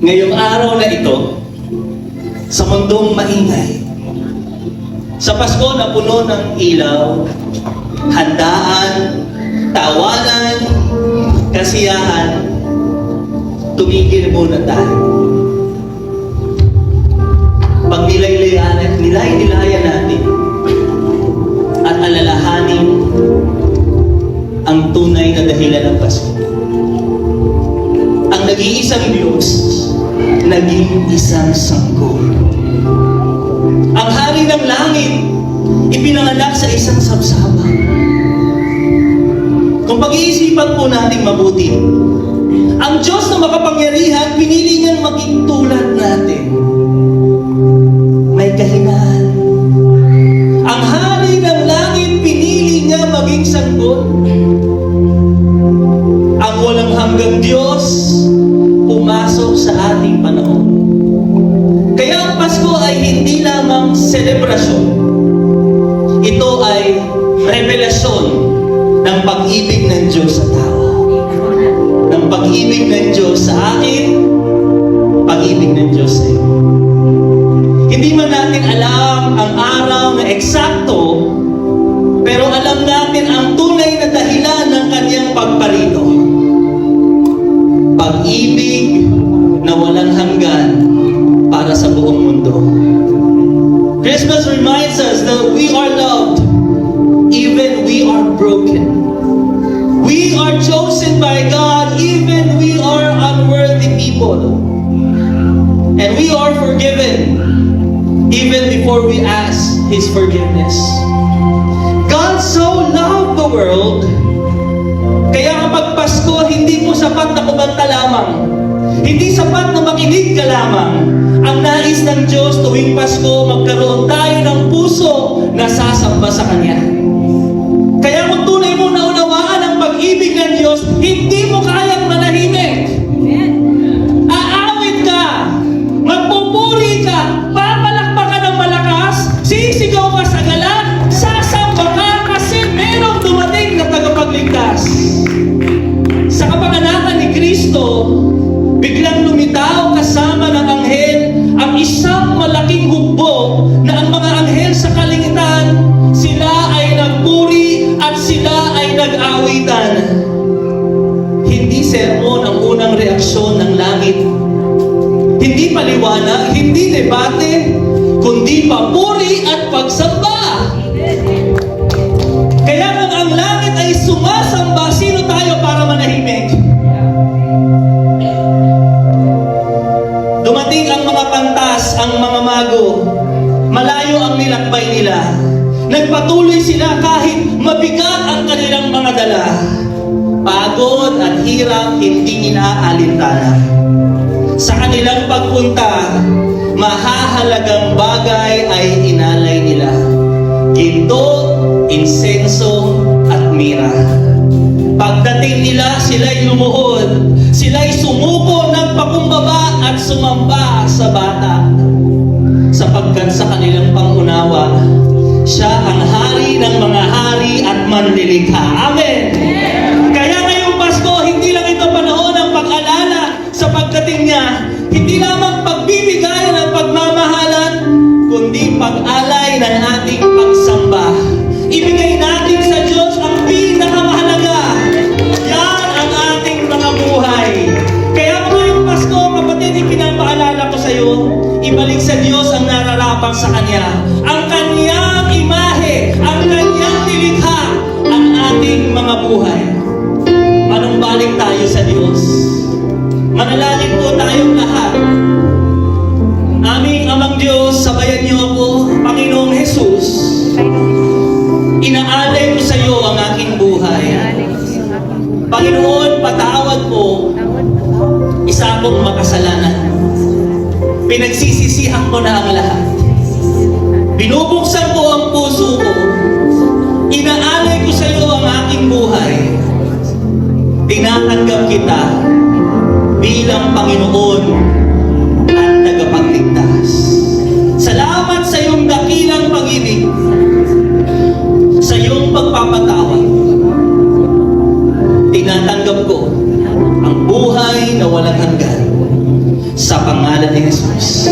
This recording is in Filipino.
Ngayong araw na ito, sa mundong maingay, sa Pasko na puno ng ilaw, handaan, tawanan, kasiyahan, tumigil muna tayo. Pag nilay-nilayan natin at alalahanin ang tunay na dahilan ng Pasko. Ang nag-iisang Diyos, naging isang sanggol. Ang hari ng langit, ipinanganak sa isang sabsabang. Kung pag-iisipan po natin mabuti, ang Diyos na makapangyarihan, pinili niyang maging tulad natin. May kahinaan. Ang hari ng langit, pinili niya maging sanggol. Ang walang hanggang Diyos, pumasok sa ating panahon. Kaya ang Pasko ay hindi lamang selebrasyon. Ito ay revelasyon ng pag-ibig ng Diyos sa tao. Ng pag-ibig ng Diyos sa akin, pag-ibig ng Diyos sa iyo. Hindi man natin alam ang araw na eksakto, pero alam natin ang tunay na dahilan ng kanyang pagparito. Pag-ibig na walang hanggan para sa buong mundo. Christmas reminds us that we are loved, even we are broken. We are chosen by God, even we are unworthy people. And we are forgiven, even before we ask His forgiveness. God so loved the world, kaya kapag Pasko, hindi po sapat na kumanta lamang. Hindi sapat na makinig ka lamang. Ang nais ng Diyos tuwing Pasko, magkaroon tayo ng puso na sasamba sa Kanya. Kaya kung tunay mo naunawaan ang pag-ibig ng Diyos, hindi mo kayang manahimik. Aawit ka, magpupuri ka, papalakpakan ng malakas, sisigaw ka sa galang, sasamba ka kasi merong dumating na tagapagligtas. Sa kapanganakan ni Kristo, biglang lumitaw kasama ng anghel ang isang malaking hukbo na ang mga anghel sa kalingitan, sila ay nagpuri at sila ay nag-awitan. Hindi sermon ang unang reaksyon ng langit. Hindi paliwanag, hindi debate, kundi papuri at pagsamba. Kaya kung ang langit ay sumasamba, sino tayo para manahimik? Dumating ang mga pantas, ang mga mago. Malayo ang nilakbay nila. Nagpatuloy sila kahit mabigat ang kanilang mga dala. Pagod at hirap, hindi inaalintana. Sa kanilang pagpunta, mahahalagang bagay ay inalay nila. Ginto, insenso, at mira. Pagdating nila, sila'y lumuhod. Sila'y sumuko ng pakumbaba at sumamba sa bata. Sapagkat sa kanilang pangunawa, siya ang hari ng mga hari at manlilikha. Amen! Kaya ngayong Pasko, hindi lang ito panahon ng pag-alala sa pagdating niya. Hindi lamang pagbibigayan at pagmamahalan, kundi pag-alay ng ating pagsamba. Ibigay natin sa Diyos ang pinakamahalaga. Yan ang ating mga buhay. Kaya ngayong Pasko, kapatid, ipinapaalala ko sa iyo, ibalik sa Diyos ang nararapat sa Kanya. Ang Kanyang imahe, ang Kanyang nilikha, ang ating mga buhay. Manumbalik tayo sa Diyos. Manalangin po tayong lahat. Aming Amang Diyos, sabayan niyo ako, Panginoong Jesus. Inaalay ko sa iyo ang aking buhay. Panginoon, patawad po, isa akong makasalanan. Pinagsisisihan ko na ang lahat. Binubuksan ko ang puso ko. Inaalay ko sa iyo ang aking buhay. Tinatanggap kita bilang Panginoon at tagapagligtas. Salamat sa iyong dakilang pag-ibig, sa iyong pagpapatawad. Tinatanggap ko ang buhay na walang hanggan sa pangalan ni Jesus.